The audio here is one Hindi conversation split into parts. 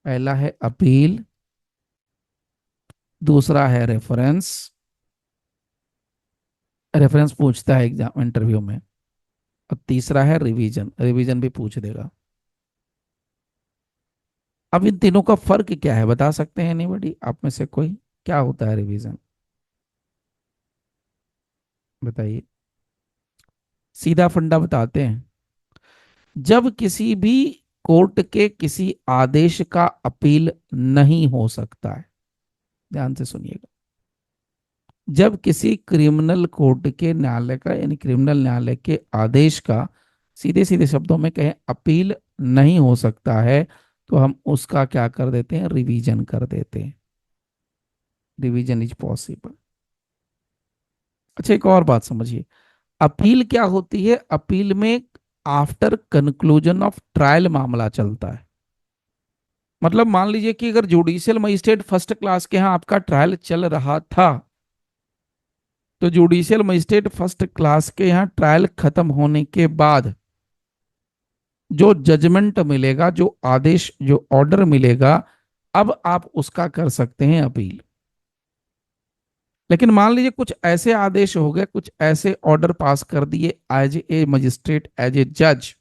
पहला है अपील, दूसरा है रेफरेंस। रेफरेंस पूछता है एग्जाम इंटरव्यू में। और तीसरा है रिवीजन, रिवीजन भी पूछ देगा। अब इन तीनों का फर्क क्या है बता सकते हैं एनीबॉडी आप में से कोई? क्या होता है रिवीजन, बताइए। सीधा फंडा बताते हैं। जब किसी भी कोर्ट के किसी आदेश का अपील नहीं हो सकता है, ध्यान से सुनिएगा। जब किसी क्रिमिनल कोर्ट के न्यायालय का यानी क्रिमिनल न्यायालय के आदेश का सीधे सीधे शब्दों में कहें अपील नहीं हो सकता है, तो हम उसका क्या कर देते हैं, रिवीजन कर देते हैं। Revision is possible. अच्छा, एक और बात समझिए। अपील क्या होती है? अपील में आफ्टर कंक्लूजन ऑफ ट्रायल मामला चलता है। मतलब मान लीजिए कि अगर जुडिशियल मजिस्ट्रेट फर्स्ट क्लास के यहाँ आपका ट्रायल चल रहा था, तो जुडिशियल मजिस्ट्रेट फर्स्ट क्लास के यहाँ ट्रायल खत्म होने के बाद जो जजमेंट मिलेगा, जो आदेश, जो ऑर्डर मिलेगा, अब आप उसका कर सकते हैं अपील। लेकिन मान लीजिए कुछ ऐसे आदेश हो गए, कुछ ऐसे ऑर्डर पास कर दिए as a magistrate, as a जज,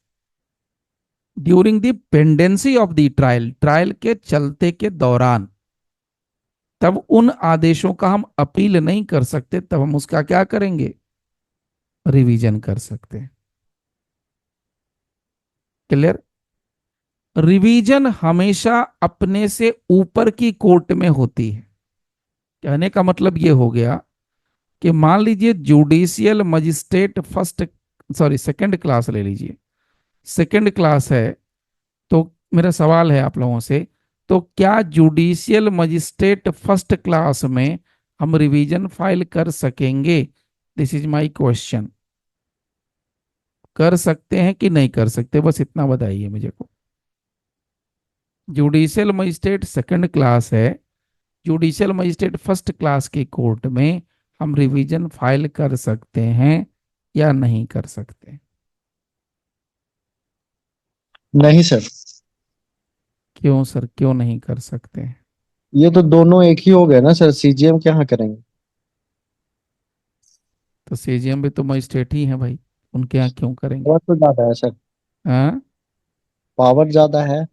during the pendency of the trial, trial के चलते के दौरान, तब उन आदेशों का हम अपील नहीं कर सकते। तब हम उसका क्या करेंगे, रिवीजन कर सकते हैं। क्लियर? रिवीजन हमेशा अपने से ऊपर की कोर्ट में होती है। कहने का मतलब ये हो गया कि मान लीजिए judicial magistrate first, sorry second class ले लीजिए, सेकंड क्लास है। तो मेरा सवाल है आप लोगों से, तो क्या जुडिशियल मजिस्ट्रेट फर्स्ट क्लास में हम रिवीजन फाइल कर सकेंगे? This is my question. कर सकते हैं कि नहीं कर सकते, बस इतना बताइए मुझे को। जुडिशियल मजिस्ट्रेट सेकंड क्लास है, जुडिशियल मजिस्ट्रेट फर्स्ट क्लास की कोर्ट में हम रिवीजन फाइल कर सकते हैं या नहीं कर सकते? नहीं सर। क्यों सर, क्यों नहीं कर सकते? ये तो दोनों एक ही हो गए ना सर, सीजीएम क्या करेंगे। तो सीजीएम भी तो मजिस्ट्रेट ही है भाई, उनके यहाँ क्यों करेंगे? पावर तो ज्यादा है सर। हाँ? पावर ज्यादा है।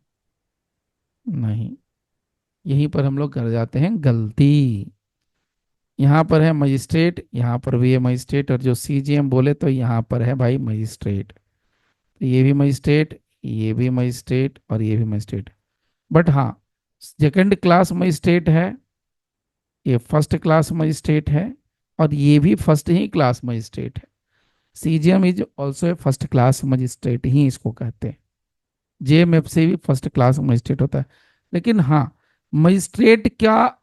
नहीं, यहीं पर हम लोग कर जाते हैं गलती। यहाँ पर है मजिस्ट्रेट, यहाँ पर भी है मजिस्ट्रेट, और जो सीजीएम बोले तो यहाँ पर है भाई मजिस्ट्रेट। तो ये भी मजिस्ट्रेट, ये भी मजिस्ट्रेट, और ये भी मजिस्ट्रेट। बट हाँ, सेकंड क्लास मजिस्ट्रेट है, ये फर्स्ट क्लास मजिस्ट्रेट है, और ये भी फर्स्ट ही क्लास मजिस्ट्रेट है। CGM is also a first class magistrate ही इसको कहते हैं। जेएमएफ से भी फर्स्ट क्लास मजिस्ट्रेट होता है। लेकिन हाँ, मजिस्ट्रेट क्या,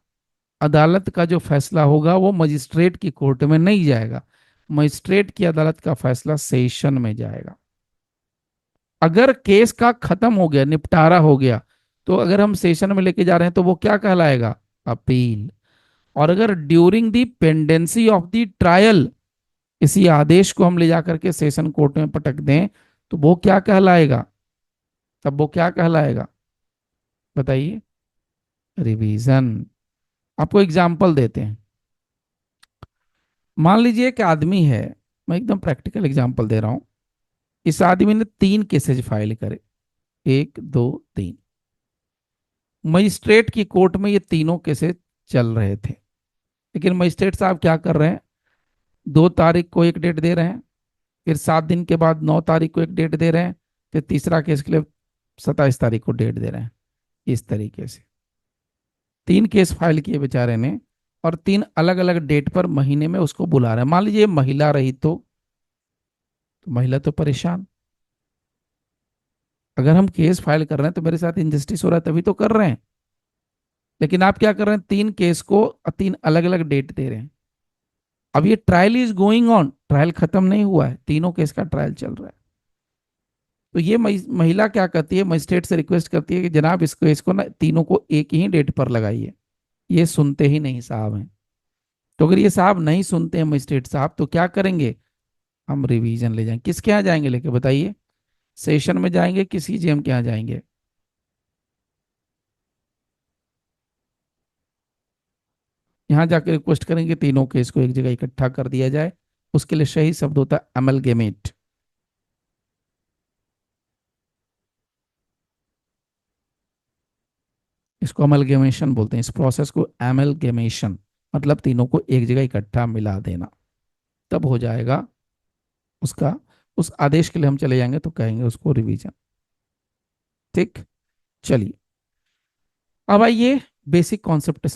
अदालत का जो फैसला होगा वो मजिस्ट्रेट की कोर्ट में नहीं जाएगा। मजिस्ट्रेट की अदालत का फैसला सेशन में जाएगा। अगर केस का खत्म हो गया, निपटारा हो गया, तो अगर हम सेशन में लेके जा रहे हैं तो वो क्या कहलाएगा, अपील। और अगर during the pendency of the trial इसी आदेश को हम ले जाकर के सेशन कोर्ट में पटक दें, तो वो क्या कहलाएगा, तब वो क्या कहलाएगा, बताइए? रिवीजन। आपको एग्जाम्पल देते हैं। मान लीजिए एक आदमी है, मैं एकदम प्रैक्टिकल एग्जांपल दे रहा हूं। इस आदमी ने 3 केसेज फाइल करे, 1, 2, 3। मजिस्ट्रेट की कोर्ट में ये तीनों केसेज चल रहे थे। लेकिन मजिस्ट्रेट साहब क्या कर रहे हैं, 2 तारीख को एक डेट दे रहे हैं, फिर 7 दिन के बाद 9 तारीख को एक डेट दे रहे हैं, फिर तीसरा केस के लिए 27 तारीख को डेट दे रहे हैं। इस तरीके से 3 केस फाइल किए बेचारे ने, और 3 अलग अलग डेट पर महीने में उसको बुला रहे हैं। मान लीजिए महिला रही तो महिला तो परेशान। अगर हम केस फाइल कर रहे हैं तो मेरे साथ इनजस्टिस हो रहा है तभी तो कर रहे हैं। लेकिन आप क्या कर रहे हैं, 3 केस को 3 अलग अलग डेट दे रहे हैं। अब ये trial is going on, trial खत्म नहीं हुआ है, तीनों केस का ट्रायल चल रहा है। तो ये महिला क्या करती है, मजिस्ट्रेट से रिक्वेस्ट करती है कि जनाब इस केस को ना तीनों को एक ही डेट पर लगाइए। ये सुनते ही नहीं साहब हैं। तो अगर ये साहब नहीं सुनते हैं मजिस्ट्रेट साहब, तो क्या करेंगे, हम रिवीजन ले जाएंगे। किसके यहाँ जाएंगे लेके, बताइए? सेशन में जाएंगे कि सीजीएम के यहाँ जाएंगे? यहाँ जाकर रिक्वेस्ट करेंगे तीनों केस को एक जगह इकट्ठा कर दिया जाए। उसके लिए सही शब्द होता है अमलगेमेट। इसको अमलगेमेशन बोलते हैं, इस प्रोसेस को अमलगेमेशन, मतलब तीनों को एक जगह इकट्ठा मिला देना। तब हो जाएगा उसका, उस आदेश के लिए हम चले जाएंगे तो कहेंगे उसको रिवीजन। ठीक। चलिए, अब आइए बेसिक कॉन्सेप्ट